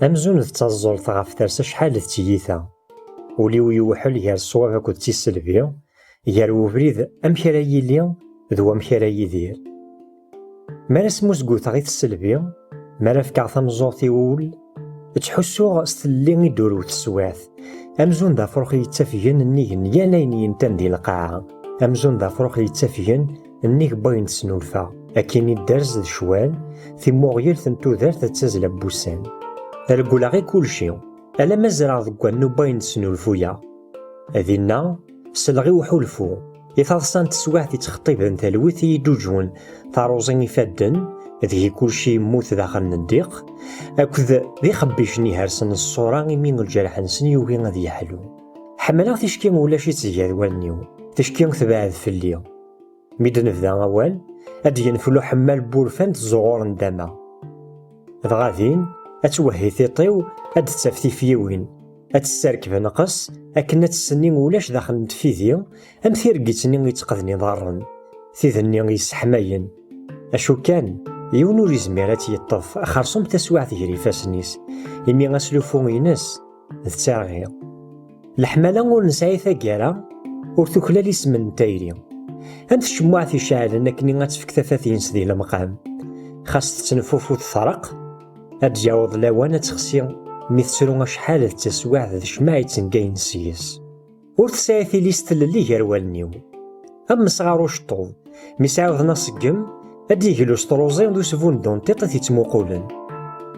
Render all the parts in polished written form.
أمزون تتزلط غف ترسا شحال تييثا وليو يوحل يار الصواب أكد تيسلبي يار وبريد أمك راه يلي ذو أمك راه يدير مالا سموس قوتا غيث السلبي مالا فكاع تمزوغتي وول تحسو ستلي يدورو تسواث أمزون دا فروخ يتفين النيغن يانين ينتن دي القاعة أمزون دا فروخ يتفين النيغ باين تسنولفا أكيني الدرز د شوال في موغير ثنتو ذار تتزل بوسان رقولا غي كلشي ألا مازرع ذكوانو باين تسنولفويا أذينا سلغي وحولفو يثاثسان تسواثي تخطيب ذن تلويثي يدوجون تاروزين يفادن ذي كلشي يموت داخل نديق أكذ ذي خبيشني هارسن الصورة من الجرح نسني وين غادي يحلو حملا تشكي مولاشي تزياد والنيو تشكي تبعد في الليل ميدن فدا أول أدي ينفلو حمال بورفان تزغور نداما غادين أتوهي ثيطيو أد تسافتي فيوين أتساركب نقص أكنا تسني ولاش داخل ندفيذي أم ثيرقيتني يتقذني ضارن ثيذني يسحماين أشو كان يونو ريزميرات يطف خرصوم تسواع تهري فاسنيس إمي غسلوفو ينس ذتاغي الحمالة ور نسعي ثاقارا ور تكلال اسم تايري أنت شموع في شعال أنكني غتفك ثلاثين سدي المقام خاص تنفوفو تثرق أتجاوض لاوانا تخسي ميثسرو شحال التسواع ذا شماعي تنقاين سيس ور تسعي في ليست اللي يروالنيو أم صغارو شطوض ميسعوض ناصقم أدي يجلو سطروزين دو سفون دون تيطا تيتموقولن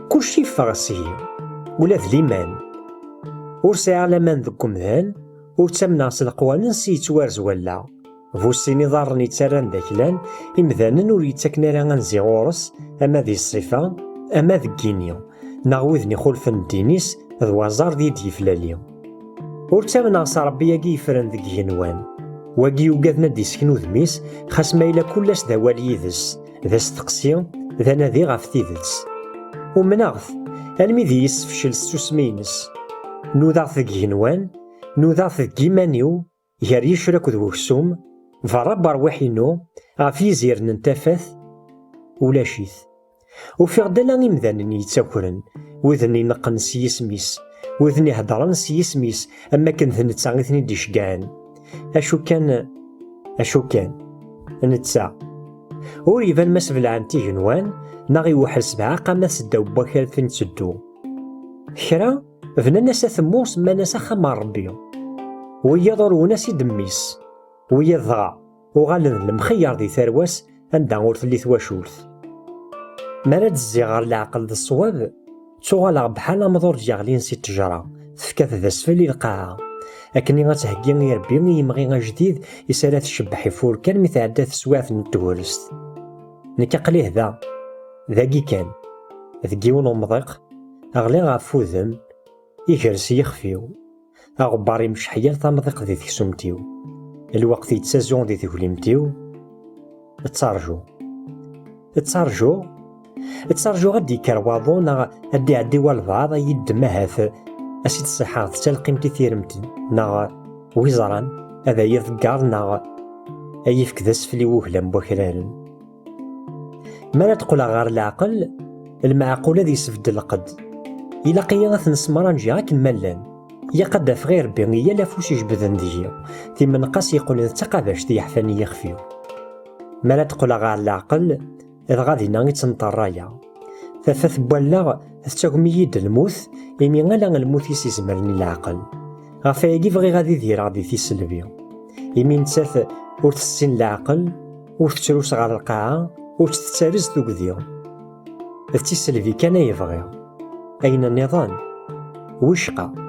كلشي فاغسيه ولا ذليمان ور ساعة لامان ذك مذان ور تمنع سلقوانن سيتوارز ولا فوسيني ضارني تاران داكلان إمذانن ور يتاكنا راه غنزي غورس أما ذي الصفة أما ذكينيو ناغوذني خلفن دينيس ذو وزار دي ديفلاليو ور تمنع صربيا كيفرن ذك ينوان واقي وقاذنا ديسكنو ذميس خاص مايلا كلاش دا والي يدس ذا ستقسي ذا نادي غاف تيدس ومناغث الميدي يسفشل السوسمينس نوضاث كينوان نوضاث كيمانيو يار يشرك ذو كسوم فرب رواحينو غافي زير ننتفث ولا شيث وفي غدا إمذان يتاكرن وذني نقن سيسميس وذني هدران سيسميس أما كنت نتساغثني ديشقان أشو كان نتسا ور يبان ماس بلعن تيجنوان ناغي وحل سبعة قامت سداو بوكال فين تسدو خرا فنا ناسا ثموس ما ناسا خمار ربي ويا ضرو ناسي دميس ويا ضغا وغالن المخيار دي ثرواس عندها ور تلي ثواشولث مراد الزغار العقل ذا الصواب تغالغ بحال مضور جاغلين سي التجرة تفكات ذا سفلي القاعة أكني غتهكي يربي يمغي جديد يسالات الشبح يفور كان متعدى سواث نتورست نكا قليه ذاكي كان ذكيون ومضيق أغلي غافو ذم يجرس يخفيو أغباري مش حيال تمضيق ذي ثكسومتيو الوقت يتسازون ذي ثكلمتيو تسارجو غادي كرواضون غادي عدي والبعض يدمهاث أسيد الصحة تلقيمتي ثيرمتي نا ويزران هذا يذكر نا أيفك ذا سفلي وهلم بوكرارن ما تقول غير العقل المعقول هذا يسفد القد إلا قياغث نسمران جي غاك الملان يقد في غير بيغي لا فوش يجبذن ديجي في منقاس يقول تقاباش تيحفاني يخفيو ما تقول غير العقل إذا غادي ناغي تنطرايا فثث بوالا تتاكم يد الموت إمي غالا الموت يسيزمرني العقل غافا كيف غادي دير غادي تيسلبي إمي نتاث ور تسين العقل ور تتروس غار القاعة ور تتسارز ذوك ديو تيسلبي كان يبغي أين النظام وشقا